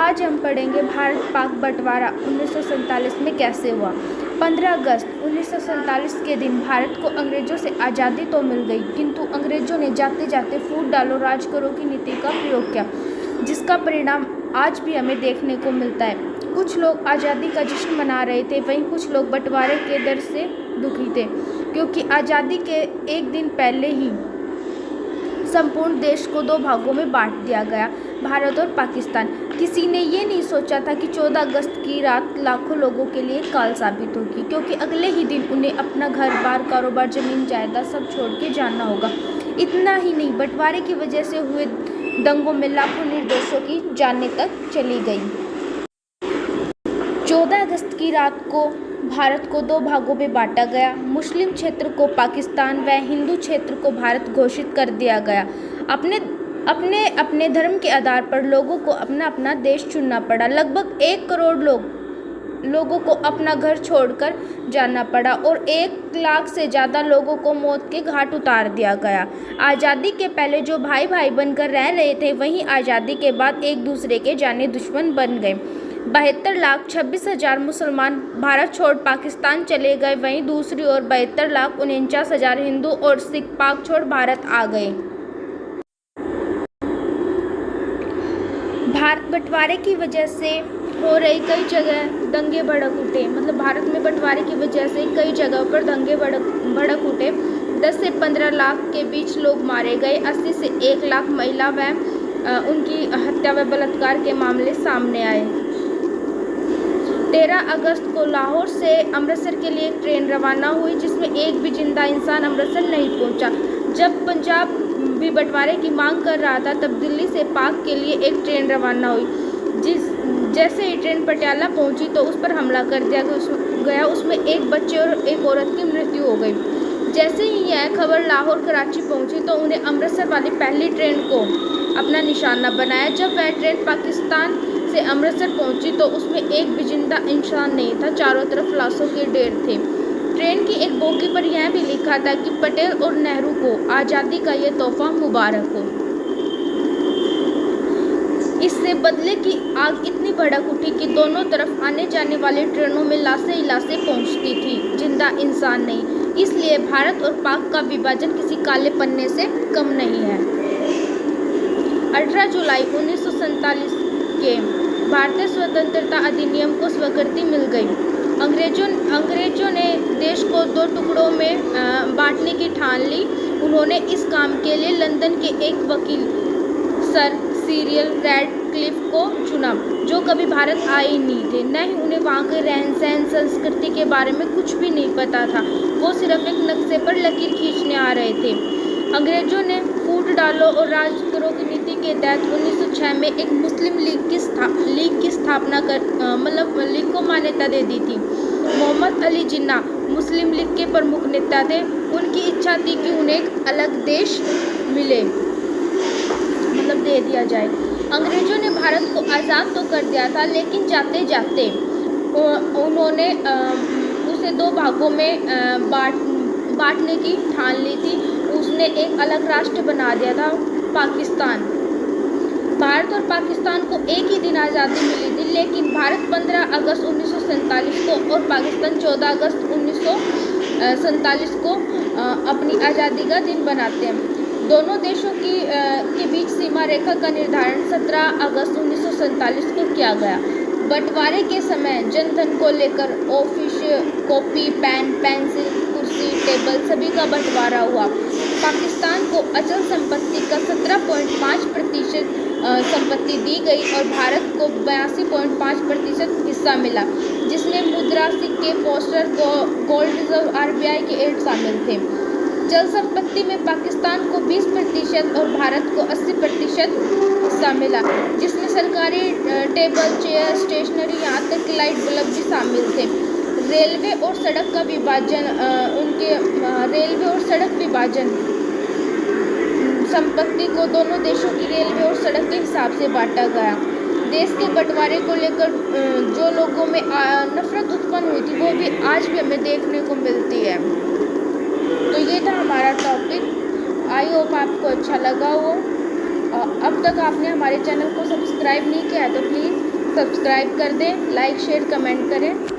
आज हम पढ़ेंगे भारत पाक बंटवारा 1947 में कैसे हुआ। 15 अगस्त 1947 के दिन भारत को अंग्रेजों से आज़ादी तो मिल गई, किंतु अंग्रेजों ने जाते जाते फूट डालो राज करो की नीति का प्रयोग किया, जिसका परिणाम आज भी हमें देखने को मिलता है। कुछ लोग आज़ादी का जश्न मना रहे थे, वहीं कुछ लोग बंटवारे के डर से दुखी थे, क्योंकि आज़ादी के एक दिन पहले ही संपूर्ण देश को दो भागों में बांट दिया गया, भारत और पाकिस्तान। किसी ने ये नहीं सोचा था कि 14 अगस्त की रात लाखों लोगों के लिए काल साबित होगी, क्योंकि अगले ही दिन उन्हें अपना घर बार, कारोबार, जमीन जायदाद सब छोड़ के जाना होगा। इतना ही नहीं, बंटवारे की वजह से हुए दंगों में लाखों निर्दोषों की जानें तक चली गई। 14 अगस्त की रात को भारत को दो भागों में बांटा गया। मुस्लिम क्षेत्र को पाकिस्तान व हिंदू क्षेत्र को भारत घोषित कर दिया गया। अपने धर्म के आधार पर लोगों को अपना अपना देश चुनना पड़ा। लगभग 1 करोड़ लोगों को अपना घर छोड़कर जाना पड़ा और 1 लाख से ज़्यादा लोगों को मौत के घाट उतार दिया गया। आज़ादी के पहले जो भाई भाई बनकर रह रहे थे, वहीं आज़ादी के बाद एक दूसरे के जाने दुश्मन बन गए। 72,26,000 मुसलमान भारत छोड़ पाकिस्तान चले गए, वहीं दूसरी ओर 72,49,000 हिंदू और सिख पाक छोड़ भारत आ गए। भारत बंटवारे की वजह से हो रही कई जगह दंगे भड़क उठे। मतलब भारत में बंटवारे की वजह से कई जगहों पर दंगे भड़क उठे। 10 से 15 लाख के बीच लोग मारे गए। 80 से 1 लाख महिला व उनकी हत्या व बलात्कार के मामले सामने आए। 13 अगस्त को लाहौर से अमृतसर के लिए एक ट्रेन रवाना हुई, जिसमें एक भी जिंदा इंसान अमृतसर नहीं पहुंचा। जब पंजाब भी बंटवारे की मांग कर रहा था, तब दिल्ली से पाक के लिए एक ट्रेन रवाना हुई। जैसे ही ट्रेन पटियाला पहुंची तो उस पर हमला कर दिया गया। उसमें एक बच्चे और एक औरत की मृत्यु हो गई। जैसे ही यह खबर लाहौर कराची पहुंची तो उन्हें अमृतसर वाली पहली ट्रेन को अपना निशाना बनाया। जब वह ट्रेन पाकिस्तान से अमृतसर पहुंची तो उसमें एक भी जिंदा इंसान नहीं था, चारों तरफ लाशों के ढेर थे। ट्रेन की एक बोगी पर यह भी लिखा था कि पटेल और नेहरू को आज़ादी का ये तोहफा मुबारक हो। इससे बदले की आग इतनी भड़क उठी कि दोनों तरफ आने जाने वाली ट्रेनों में लाशें ही लाशें पहुंचती थी, जिंदा इंसान नहीं। इसलिए भारत और पाक का विभाजन किसी काले पन्ने से कम नहीं है। 18 जुलाई 1947 के भारतीय स्वतंत्रता अधिनियम को स्वीकृति मिल गई। अंग्रेजों ने देश को 2 टुकड़ों में बांटने की ठान ली। उन्होंने इस काम के लिए लंदन के एक वकील सर सिरिल रैडक्लिफ को चुना, जो कभी भारत आए ही नहीं थे, न ही उन्हें वहाँ के रहन सहन संस्कृति के बारे में कुछ भी नहीं पता था। वो सिर्फ एक नक्शे पर लकीर खींचने आ रहे थे। अंग्रेजों ने फूट डालो और राज करो की नीति के तहत 1906 में एक मुस्लिम लीग की स्थापना कर लीग को मान्यता दे दी थी। मोहम्मद अली जिन्ना मुस्लिम लीग के प्रमुख नेता थे। उनकी इच्छा थी कि उन्हें एक अलग देश मिले, दे दिया जाए। अंग्रेजों ने भारत को आज़ाद तो कर दिया था, लेकिन जाते जाते उन्होंने उसे 2 भागों में बांटने की ठान ली थी। उसने एक अलग राष्ट्र बना दिया था, पाकिस्तान। भारत और पाकिस्तान को एक ही दिन आज़ादी मिली थी, लेकिन भारत 15 अगस्त 1947 को और पाकिस्तान 14 अगस्त 1947 को अपनी आज़ादी का दिन बनाते हैं। दोनों देशों के बीच सीमा रेखा का निर्धारण 17 अगस्त 1947 को किया गया। बंटवारे के समय जनधन को लेकर ऑफिस, कॉपी, पेन, पेंसिल, कुर्सी, टेबल सभी का बंटवारा हुआ। पाकिस्तान को अचल संपत्ति का 17.5% संपत्ति दी गई और भारत को 82.5% हिस्सा मिला, जिसमें मुद्रा, सिक्के, पोस्टर, गोल्ड रिजर्व, RBI के एड शामिल थे। जल संपत्ति में पाकिस्तान को 20% और भारत को 80% हिस्सा मिला, जिसमें सरकारी टेबल, चेयर, स्टेशनरी, यहाँ तक लाइट बल्ब भी शामिल थे। रेलवे और सड़क विभाजन संपत्ति को दोनों देशों की रेलवे और सड़क के हिसाब से बांटा गया। देश के बंटवारे को लेकर जो लोगों में नफरत उत्पन्न हुई थी, वो भी आज भी हमें देखने को मिलती है। तो ये था हमारा टॉपिक। आई होप आपको अच्छा लगा हो। अब तक आपने हमारे चैनल को सब्सक्राइब नहीं किया है तो प्लीज़ सब्सक्राइब कर दें, लाइक शेयर कमेंट करें।